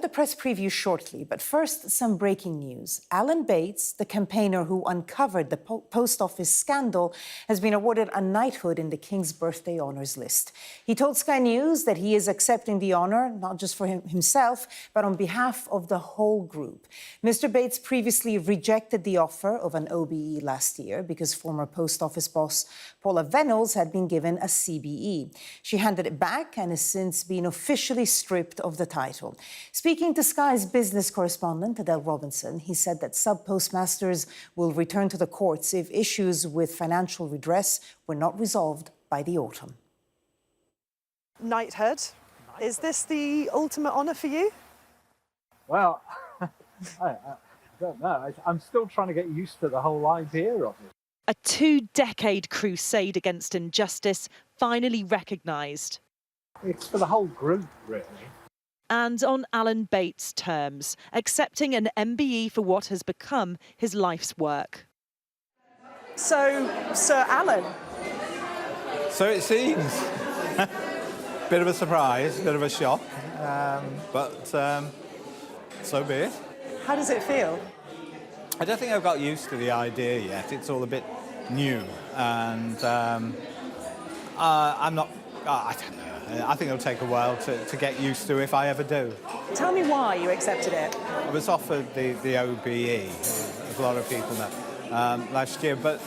the press preview shortly, but first, some breaking news. Alan Bates, the campaigner who uncovered the post office scandal, has been awarded a knighthood in the King's Birthday Honours list. He told Sky News that he is accepting the honour, not just for himself, but on behalf of the whole group. Mr. Bates previously rejected the offer of an OBE last year because former post office boss Paula Venables had been given a CBE. She handed it back and has since been officially stripped of the title. Speaking to Sky's business correspondent, Adele Robinson, he said that sub-postmasters will return to the courts if issues with financial redress were not resolved by the autumn. Knighthood. Is this the ultimate honour for you? Well, I don't know. I'm still trying to get used to the whole idea of it. A two-decade crusade against injustice finally recognised. It's for the whole group, really. And on Alan Bates' terms, accepting an MBE for what has become his life's work. So, Sir Alan. So it seems. Bit of a surprise, bit of a shock, but so be it. How does it feel? I don't think I've got used to the idea yet. It's all a bit new, and I'm not. I don't know. I think it'll take a while to get used to if I ever do. Tell me why you accepted it. I was offered the OBE, as a lot of people know, last year, but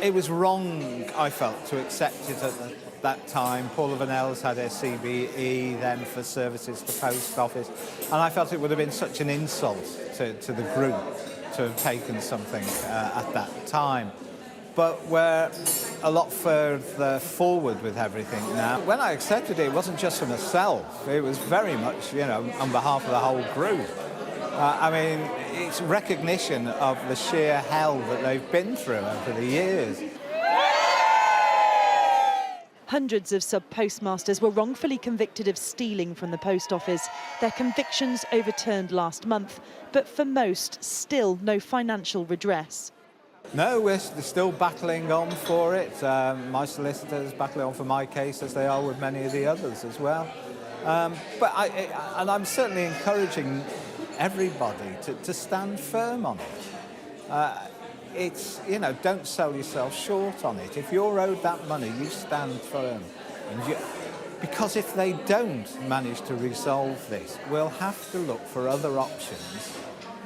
it was wrong, I felt, to accept it at that time. Paula Venables had her CBE then for services to post office, and I felt it would have been such an insult to the group to have taken something at that time. But we're a lot further forward with everything now. When I accepted it, it wasn't just for myself. It was very much, you know, on behalf of the whole group. I mean, it's recognition of the sheer hell that they've been through over the years. Hundreds of sub-postmasters were wrongfully convicted of stealing from the post office. Their convictions overturned last month, but for most, still no financial redress. No, we're still battling on for it. My solicitors battling on for my case, as they are with many of the others as well. And I'm certainly encouraging everybody to stand firm on it. It's, you know, don't sell yourself short on it. If you're owed that money, you stand firm. Because if they don't manage to resolve this, we'll have to look for other options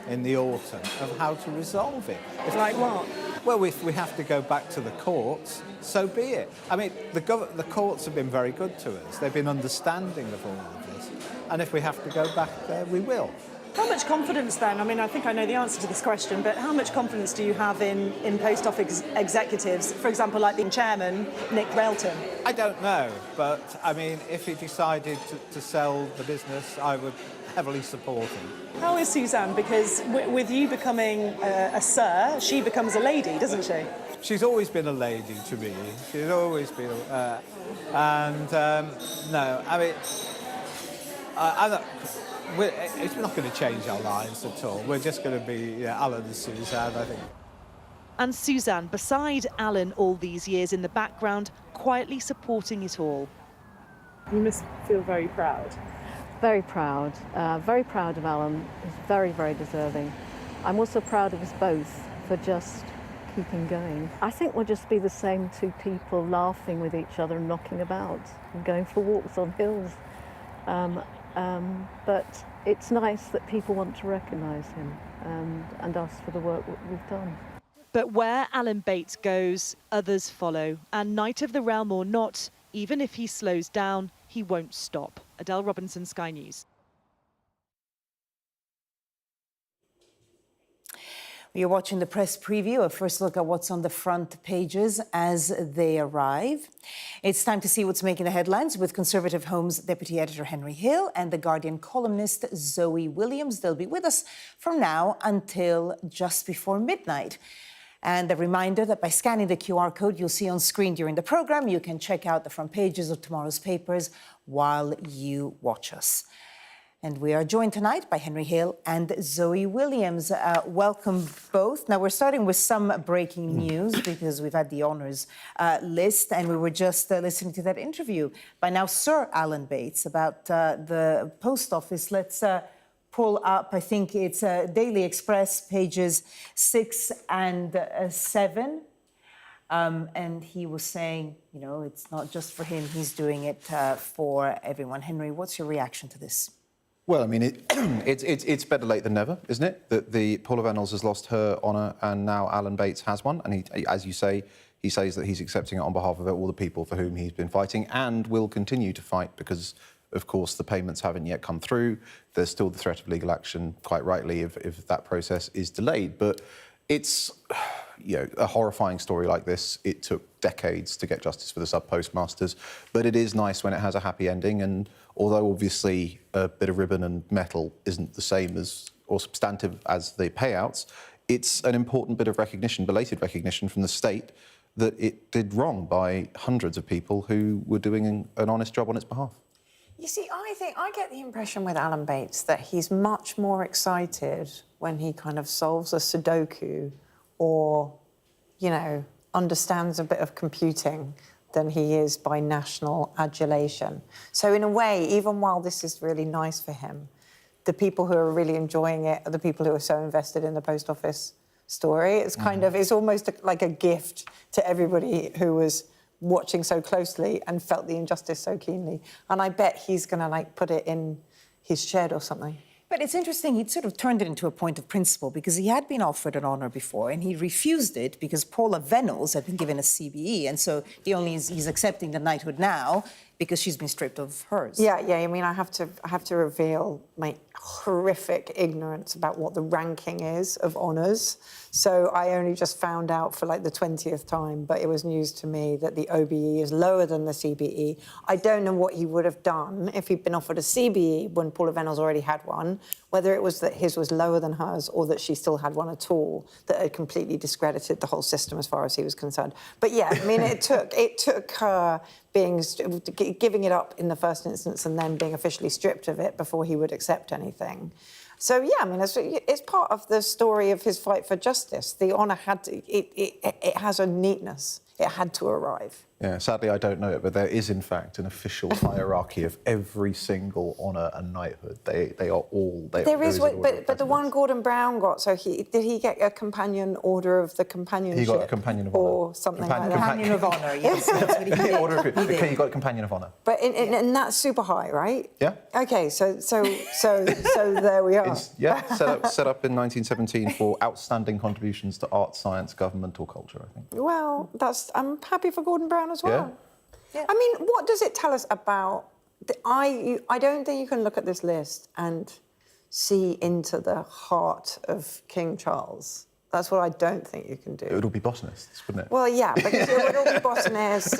in the autumn of how to resolve it. Like what? Well, if we have to go back to the courts, so be it. I mean, the courts have been very good to us. They've been understanding of all of this. And if we have to go back there, we will. How much confidence then, I mean, I think I know the answer to this question, but how much confidence do you have in post office executives, for example, like the chairman, Nick Railton? I don't know, but I mean, if he decided to sell the business, I would heavily support him. How is Suzanne? Because with you becoming a sir, she becomes a lady, doesn't she? She's always been a lady to me. She's always been, no, I mean, it's not going to change our lives at all. We're just going to be Alan and Suzanne, I think. And Suzanne, beside Alan all these years in the background, quietly supporting it all. You must feel very proud. Very proud of Alan. He's very, very deserving. I'm also proud of us both for just keeping going. I think we'll just be the same two people laughing with each other and knocking about and going for walks on hills. But it's nice that people want to recognise him and us for the work we've done. But where Alan Bates goes, others follow. And Knight of the Realm or not, even if he slows down, he won't stop. Adele Robinson, Sky News. You're watching the press preview, a first look at what's on the front pages as they arrive. It's time to see what's making the headlines with Conservative Home's Deputy Editor Henry Hill and The Guardian columnist Zoe Williams. They'll be with us from now until just before midnight. And a reminder that by scanning the QR code you'll see on screen during the programme, you can check out the front pages of tomorrow's papers while you watch us. And we are joined tonight by Henry Hill and Zoe Williams. Welcome both. Now, we're starting with some breaking news because we've had the honours list and we were just listening to that interview by now Sir Alan Bates about the post office. Let's pull up, I think it's Daily Express, pages 6 and 7. And he was saying, you know, it's not just for him, he's doing it for everyone. Henry, what's your reaction to this? Well, I mean, it's better late than never, isn't it? That Paula Venables has lost her honour and now Alan Bates has one. And he, as you say, he says that he's accepting it on behalf of all the people for whom he's been fighting and will continue to fight because, of course, the payments haven't yet come through. There's still the threat of legal action, quite rightly, if that process is delayed. But it's, you know, a horrifying story like this. It took decades to get justice for the sub-postmasters, but it is nice when it has a happy ending. And although obviously a bit of ribbon and metal isn't the same as or substantive as the payouts, it's an important bit of recognition, belated recognition from the state that it did wrong by hundreds of people who were doing an honest job on its behalf. You see, I get the impression with Alan Bates that he's much more excited when he kind of solves a Sudoku or, you know, understands a bit of computing than he is by national adulation. So in a way, even while this is really nice for him, the people who are really enjoying it are the people who are so invested in the post office story. It's kind of, it's almost like a gift to everybody who was watching so closely and felt the injustice so keenly. And I bet he's going to, like, put it in his shed or something. But it's interesting, he'd sort of turned it into a point of principle because he had been offered an honour before and he refused it because Paula Venables had been given a CBE, and so he's accepting the knighthood now because she's been stripped of hers. Yeah, I mean, I have to reveal my horrific ignorance about what the ranking is of honours. So I only just found out for like the 20th time, but it was news to me that the OBE is lower than the CBE. I don't know what he would have done if he'd been offered a CBE when Paula Venables already had one, whether it was that his was lower than hers or that she still had one at all, that had completely discredited the whole system as far as he was concerned. But yeah, I mean, it took her giving it up in the first instance and then being officially stripped of it before he would accept anything. So, yeah, I mean, it's part of the story of his fight for justice. The honour had to... It has a neatness. It had to arrive. Yeah, sadly, I don't know it, but there is, in fact, an official hierarchy of every single honour and knighthood. They are all... There is, but the one Gordon Brown got, so did he get a companion order of the companionship? He got a companion of honour. Or something like that. Companion of honour, yes. That's what he did. Okay, you got a companion of honour. But and that's super high, right? Yeah. Okay, so there we are. Set up in 1917 for outstanding contributions to art, science, government or culture, I think. Well, I'm happy for Gordon Brown as well. Yeah. I mean, what does it tell us about... I don't think you can look at this list and see into the heart of King Charles. That's what I don't think you can do. It would all be botanists, wouldn't it? Well, yeah, because it would all be botanists.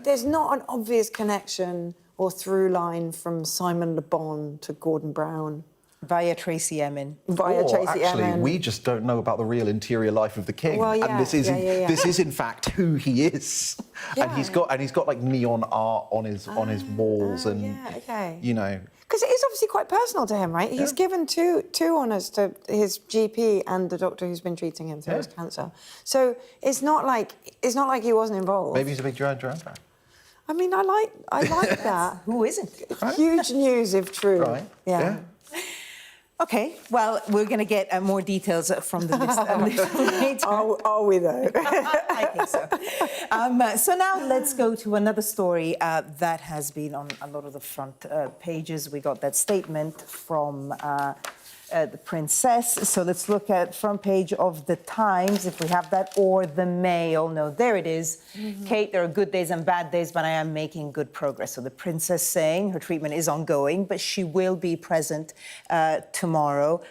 There's not an obvious connection or through line from Simon Le Bon to Gordon Brown. Via Tracy Emin. Actually, we just don't know about the real interior life of the king. Well, yeah, and this is in fact who he is. Yeah. And he's got like neon art on his walls and you know. Because it is obviously quite personal to him, right? He's given two honours to his GP and the doctor who's been treating him through his cancer. So it's not like he wasn't involved. Maybe he's a big Duran Duran fan. I mean, I like that. Who isn't? Huge news if true. Right. Yeah. OK, well, we're going to get more details from the list later. Are we, though? I think so. So now let's go to another story that has been on a lot of the front pages. We got that statement from the princess. So let's look at front page of the Times, if we have that, or the Mail. No, there it is. Kate, there are good days and bad days, but I am making good progress. So the princess saying her treatment is ongoing, but she will be present tomorrow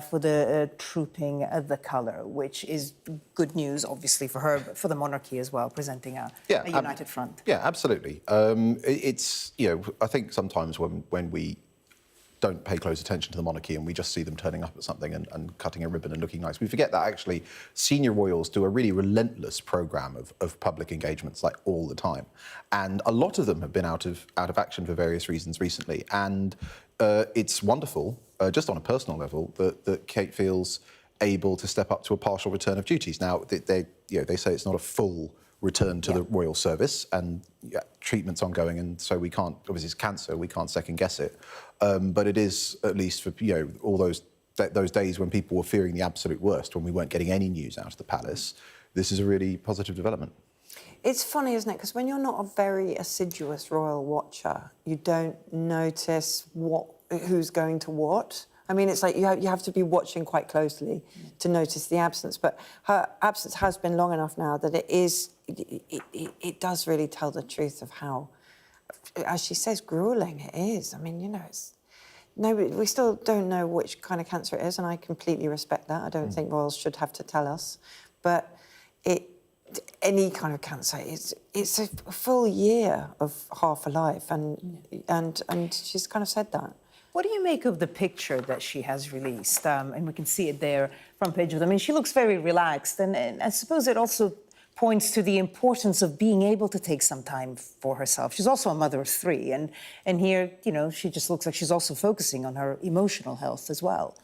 for the trooping the colour, which is good news, obviously, for her, but for the monarchy as well, presenting a united front. Yeah, absolutely. It's, you know, I think sometimes when we don't pay close attention to the monarchy and we just see them turning up at something and cutting a ribbon and looking nice. We forget that actually senior royals do a really relentless programme of public engagements, like all the time. And a lot of them have been out of action for various reasons recently. And it's wonderful, just on a personal level, that Kate feels able to step up to a partial return of duties. Now, they say it's not a full returned to the royal service, and treatment's ongoing, and so we can't, obviously it's cancer, we can't second guess it. But it is, at least for all those days when people were fearing the absolute worst, when we weren't getting any news out of the palace, this is a really positive development. It's funny, isn't it? Because when you're not a very assiduous royal watcher, you don't notice who's going to what. I mean, it's like you have to be watching quite closely to notice the absence. But her absence has been long enough now that it does really tell the truth of how, as she says, gruelling it is. I mean, we still don't know which kind of cancer it is, and I completely respect that. I don't think royals should have to tell us. But any kind of cancer, it's a full year of half a life, and she's kind of said that. What do you make of the picture that she has released? And we can see it there, front page of them. I mean, she looks very relaxed, and I suppose it also points to the importance of being able to take some time for herself. She's also a mother of 3, and here, she just looks like she's also focusing on her emotional health as well.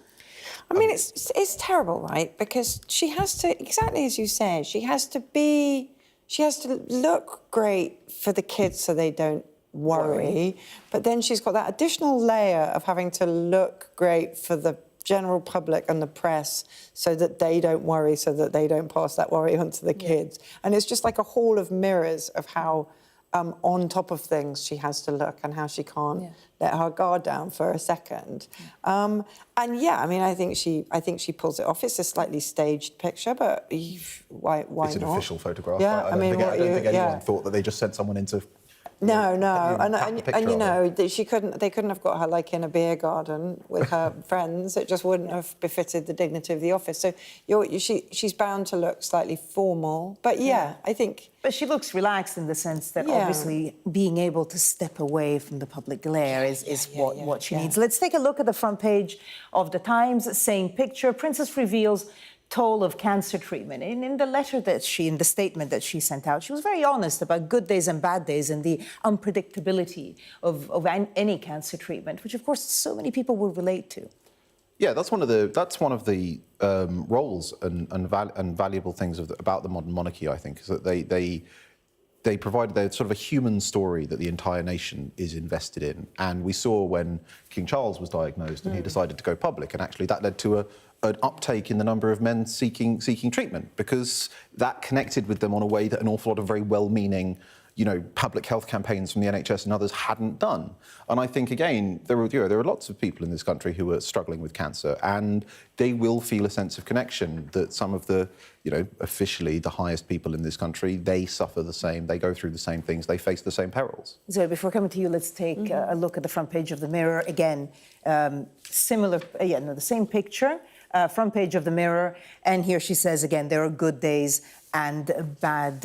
I mean, it's terrible, right? Because she has to, exactly as you said, she has to look great for the kids so they don't worry. But then she's got that additional layer of having to look great for the general public and the press so that they don't worry, so that they don't pass that worry on to the kids. And it's just like a hall of mirrors of how on top of things she has to look, and how she can't let her guard down for a second. And I mean, I think she pulls it off. It's a slightly staged picture, but why It's an not? official photograph. Yeah, I don't think anyone thought that they just sent someone into. No, and that they couldn't have got her like in a beer garden with her friends. It just wouldn't have befitted the dignity of the office. So she's bound to look slightly formal. But I think. But she looks relaxed in the sense that obviously being able to step away from the public glare is what she needs. Let's take a look at the front page of the Times. Same picture. Princess reveals toll of cancer treatment. In the letter in the statement that she sent out, she was very honest about good days and bad days and the unpredictability of any cancer treatment, which of course so many people will relate to. Yeah, that's one of the roles and valuable things about the modern monarchy, I think, is that they provide sort of a human story that the entire nation is invested in. And we saw when King Charles was diagnosed and he decided to go public, and actually that led to an uptake in the number of men seeking treatment, because that connected with them on a way that an awful lot of very well-meaning, public health campaigns from the NHS and others hadn't done. And I think, again, there are lots of people in this country who are struggling with cancer, and they will feel a sense of connection that some of the, officially the highest people in this country, they suffer the same, they go through the same things, they face the same perils. So before coming to you, let's take a look at the front page of the Mirror. Again, the same picture. Front page of the Mirror, and here she says again, there are good days and bad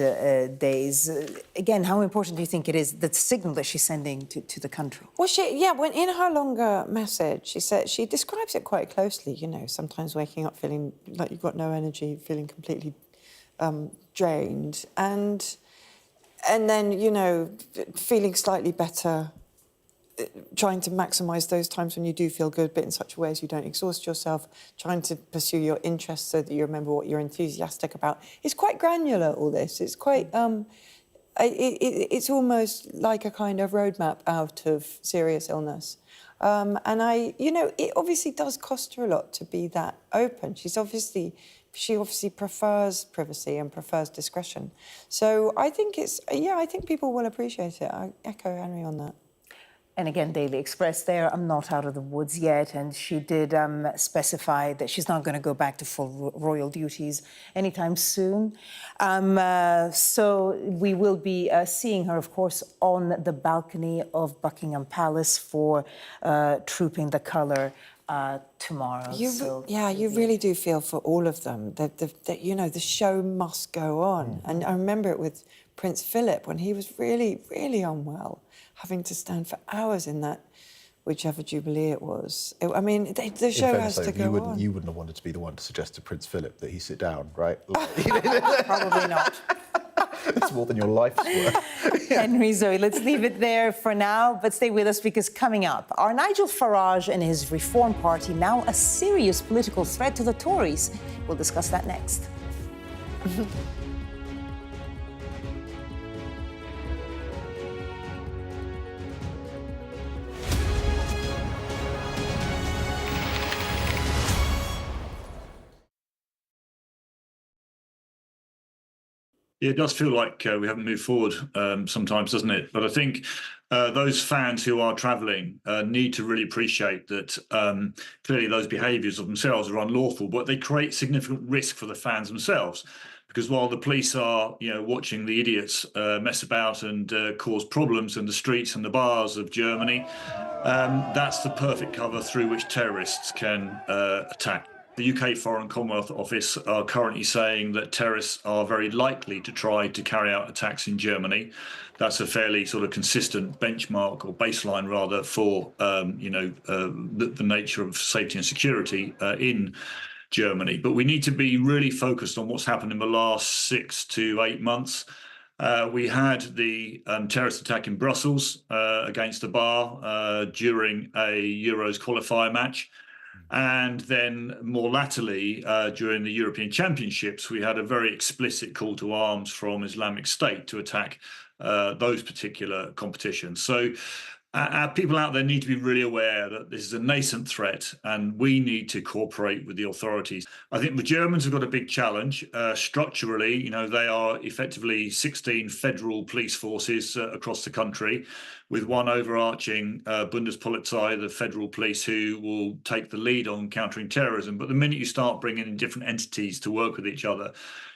days. Again, how important do you think it is, the signal that she's sending to the country? Well, when in her longer message, she describes it quite closely. Sometimes waking up feeling like you've got no energy, feeling completely drained, and then feeling slightly better. Trying to maximise those times when you do feel good, but in such a way as you don't exhaust yourself, trying to pursue your interests so that you remember what you're enthusiastic about. It's quite granular, all this. It's quite... it's almost like a kind of roadmap out of serious illness. It obviously does cost her a lot to be that open. She obviously prefers privacy and prefers discretion. So I think I think people will appreciate it. I echo Henry on that. And again, Daily Express there, I'm not out of the woods yet. And she did specify that she's not going to go back to full royal duties anytime soon. So we will be seeing her, of course, on the balcony of Buckingham Palace for Trooping the Colour tomorrow. You really do feel for all of them. The show must go on. And I remember it with Prince Philip when he was really, really unwell, having to stand for hours in that, whichever Jubilee it was. The show has to go on. You wouldn't have wanted to be the one to suggest to Prince Philip that he sit down, right? Probably not. It's more than your life's worth. Henry, Zoe, let's leave it there for now, but stay with us because coming up, are Nigel Farage and his Reform Party now a serious political threat to the Tories? We'll discuss that next. Yeah, it does feel like we haven't moved forward sometimes, doesn't it? But I think those fans who are travelling need to really appreciate that clearly those behaviours of themselves are unlawful, but they create significant risk for the fans themselves. Because while the police are, watching the idiots mess about and cause problems in the streets and the bars of Germany, that's the perfect cover through which terrorists can attack. The UK Foreign Commonwealth Office are currently saying that terrorists are very likely to try to carry out attacks in Germany. That's a fairly sort of consistent benchmark or baseline, rather, for the nature of safety and security in Germany. But we need to be really focused on what's happened in the last 6 to 8 months. We had the terrorist attack in Brussels against a bar during a Euros qualifier match. And then more latterly, during the European Championships, we had a very explicit call to arms from Islamic State to attack those particular competitions. So our people out there need to be really aware that this is a nascent threat and we need to cooperate with the authorities. I think the Germans have got a big challenge. Structurally, they are effectively 16 federal police forces across the country, with one overarching Bundespolizei, the federal police, who will take the lead on countering terrorism. But the minute you start bringing in different entities to work with each other,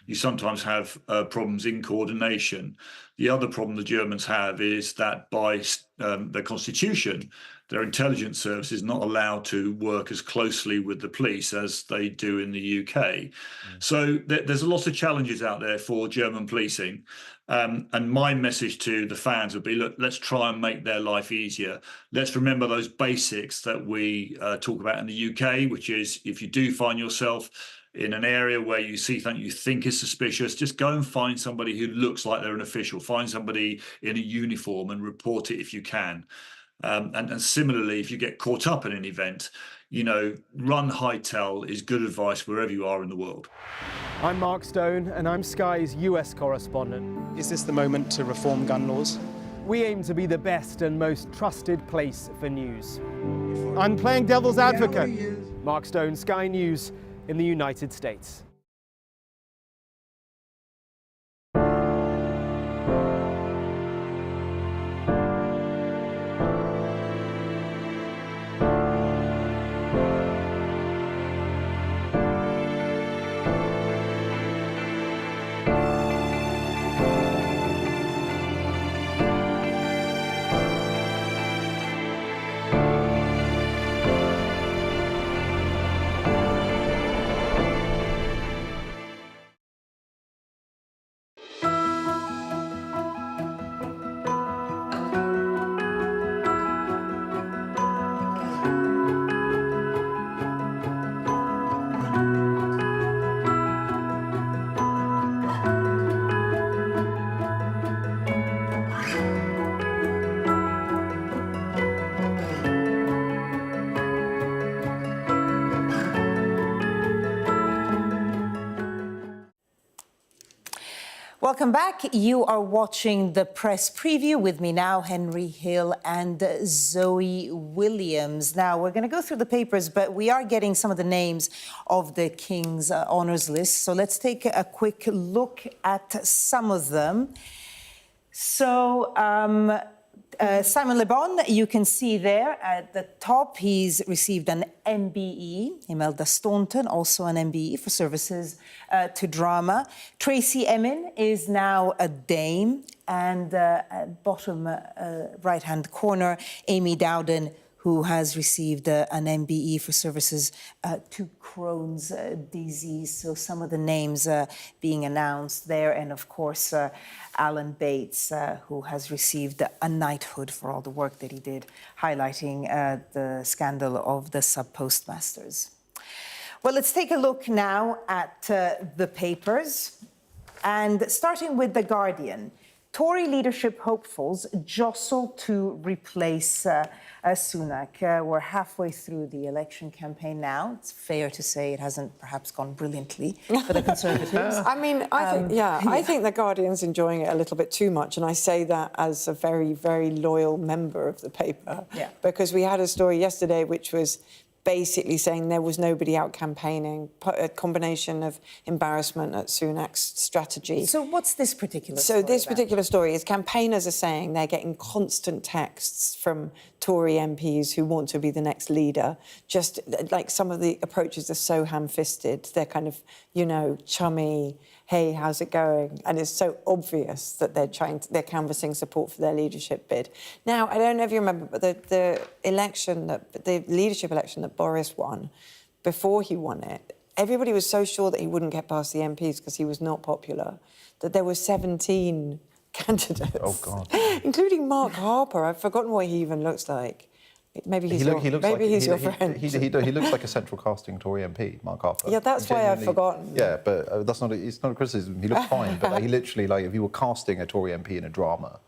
you sometimes have problems in coordination. The other problem the Germans have is that by their constitution, their intelligence service is not allowed to work as closely with the police as they do in the UK. So there's a lot of challenges out there for German policing. And my message to the fans would be, look, let's try and make their life easier. Let's remember those basics that we talk about in the UK, which is if you do find yourself in an area where you see something you think is suspicious, just go and find somebody who looks like they're an official. Find somebody in a uniform and report it if you can. And similarly, if you get caught up in an event, run, hide, tell is good advice wherever you are in the world. I'm Mark Stone, and I'm Sky's US correspondent. Is this the moment to reform gun laws? We aim to be the best and most trusted place for news. I'm playing devil's advocate. Mark Stone, Sky News in the United States. Welcome back. You are watching the press preview with me now, Henry Hill and Zoe Williams. Now, we're going to go through the papers, but we are getting some of the names of the King's Honours List. So let's take a quick look at some of them. So, Simon Le Bon, you can see there at the top, he's received an MBE. Imelda Staunton, also an MBE for services to drama. Tracy Emin is now a Dame. And at bottom right-hand corner, Amy Dowden, who has received an MBE for services to Crohn's disease. So some of the names being announced there. And of course, Alan Bates, who has received a knighthood for all the work that he did, highlighting the scandal of the sub-postmasters. Well, let's take a look now at the papers. And starting with The Guardian, Tory leadership hopefuls jostle to replace Sunak. We're halfway through the election campaign now. It's fair to say it hasn't perhaps gone brilliantly for the Conservatives. I mean, I think The Guardian's enjoying it a little bit too much, and I say that as a very, very loyal member of the paper. Yeah. Because we had a story yesterday which was basically saying there was nobody out campaigning, a combination of embarrassment at Sunak's strategy. So what's this particular So story this about? particular story is campaigners are saying they're getting constant texts from Tory MPs who want to be the next leader. Just like some of the approaches are so ham-fisted, they're kind of, you know, chummy, hey, how's it going? And it's so obvious that they're canvassing support for their leadership bid. Now, I don't know if you remember, but the leadership election that Boris won, before he won it, everybody was so sure that he wouldn't get past the MPs because he was not popular, that there were 17 candidates. Oh, God. Including Mark Harper. I've forgotten what he even looks like. Maybe he's your friend. He looks like a central casting Tory MP, Mark Harper. Yeah, that's why I've forgotten. Yeah, but it's not a criticism. He looks fine, but he literally, like, if you were casting a Tory MP in a drama,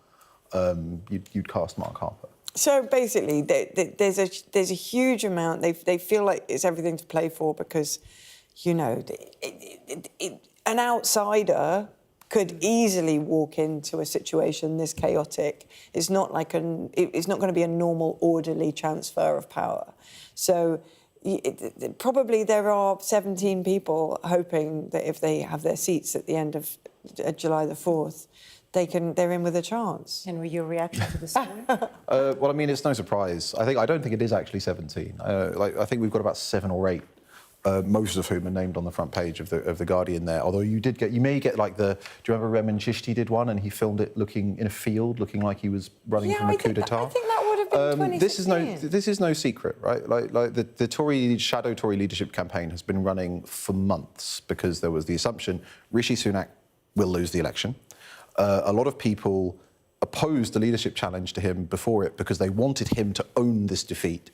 you'd cast Mark Harper. So basically, there's a huge amount. They feel like it's everything to play for because, you know, an outsider could easily walk into a situation this chaotic. It's not like it's not going to be a normal, orderly transfer of power. So probably there are 17 people hoping that if they have their seats at the end of July the 4th, they're in with a chance. Henry, your reaction to the story? Well, I mean, it's no surprise. I don't think it is actually 17. I think we've got about 7 or 8. Most of whom are named on the front page of the Guardian there. Although you may get like do you remember Remen Chishti did one and he filmed it looking in a field, looking like he was running from a coup d'etat. I think that would have been 2016. This is no secret, right? Like the shadow Tory leadership campaign has been running for months because there was the assumption Rishi Sunak will lose the election. A lot of people opposed the leadership challenge to him before it because they wanted him to own this defeat,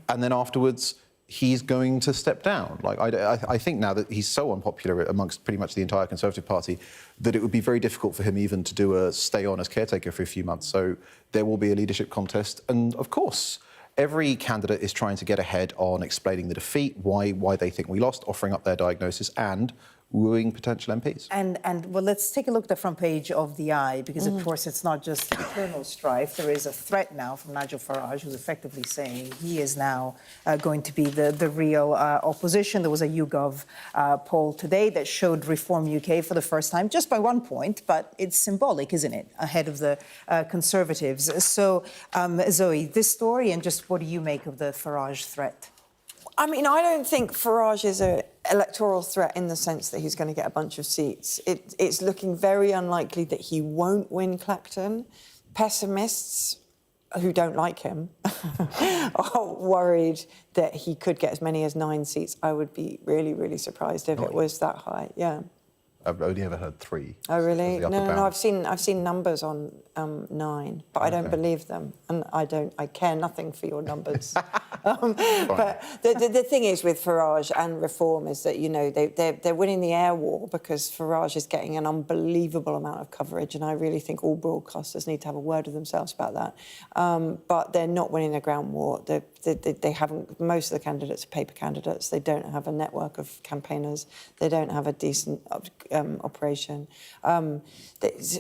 and then afterwards he's going to step down. Like, I think now that he's so unpopular amongst pretty much the entire Conservative Party that it would be very difficult for him even to do a stay on as caretaker for a few months. So there will be a leadership contest. And, of course, every candidate is trying to get ahead on explaining the defeat, why they think we lost, offering up their diagnosis and wooing potential MPs. And well, let's take a look at the front page of the Eye, because of course it's not just internal strife. There is a threat now from Nigel Farage, who's effectively saying he is now going to be the real opposition. There was a YouGov poll today that showed Reform UK for the first time, just by 1 point, but it's symbolic, isn't it, ahead of the Conservatives. So, Zoe, this story, and just what do you make of the Farage threat? I mean, I don't think Farage is an electoral threat in the sense that he's going to get a bunch of seats. It's looking very unlikely that he won't win Clacton. Pessimists who don't like him are worried that he could get as many as 9 seats. I would be really, really surprised if it was that high. Yeah. I've only ever heard 3. Oh, really? No. I've seen numbers on 9, but I don't believe them, and I care nothing for your numbers. But the thing is with Farage and Reform is that, you know, they're winning the air war because Farage is getting an unbelievable amount of coverage, and I really think all broadcasters need to have a word with themselves about that. But they're not winning a ground war. They haven't. Most of the candidates are paper candidates. They don't have a network of campaigners. They don't have a decent operation.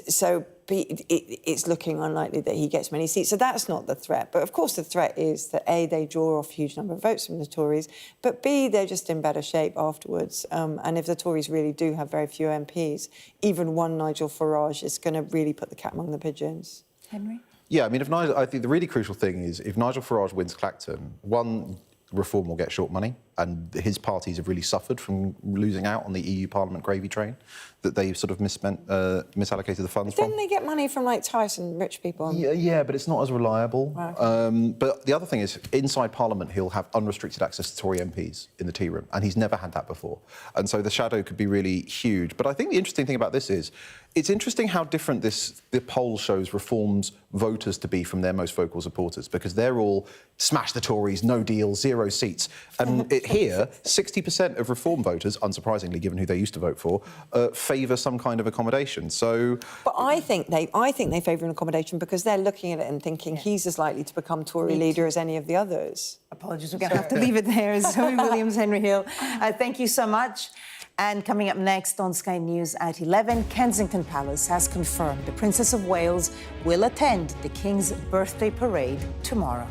So it's looking unlikely that he gets many seats. So that's not the threat. But of course the threat is that A, they draw off a huge number of votes from the Tories, but B, they're just in better shape afterwards. And if the Tories really do have very few MPs, even one Nigel Farage is going to really put the cat among the pigeons. Henry? Yeah, I mean, I think the really crucial thing is if Nigel Farage wins Clacton, one, Reform will get short money, and his parties have really suffered from losing out on the EU Parliament gravy train that they sort of misallocated the funds from. Didn't they get money from, like, Tyson, rich people? Yeah, but it's not as reliable. Okay. But the other thing is, inside Parliament, he'll have unrestricted access to Tory MPs in the tea room, and he's never had that before. And so the shadow could be really huge. But I think the interesting thing about this is, it's interesting how different the poll shows Reform's voters to be from their most vocal supporters, because they're all smash the Tories, no deal, 0 seats. And here, 60% of Reform voters, unsurprisingly, given who they used to vote for, favour some kind of accommodation. So, but I think they favour an accommodation because they're looking at it and thinking he's as likely to become Tory leader as any of the others. Apologies, we're going to have to leave it there. Zoe Williams, Henry Hill, thank you so much. And coming up next on Sky News at 11, Kensington Palace has confirmed the Princess of Wales will attend the King's birthday parade tomorrow.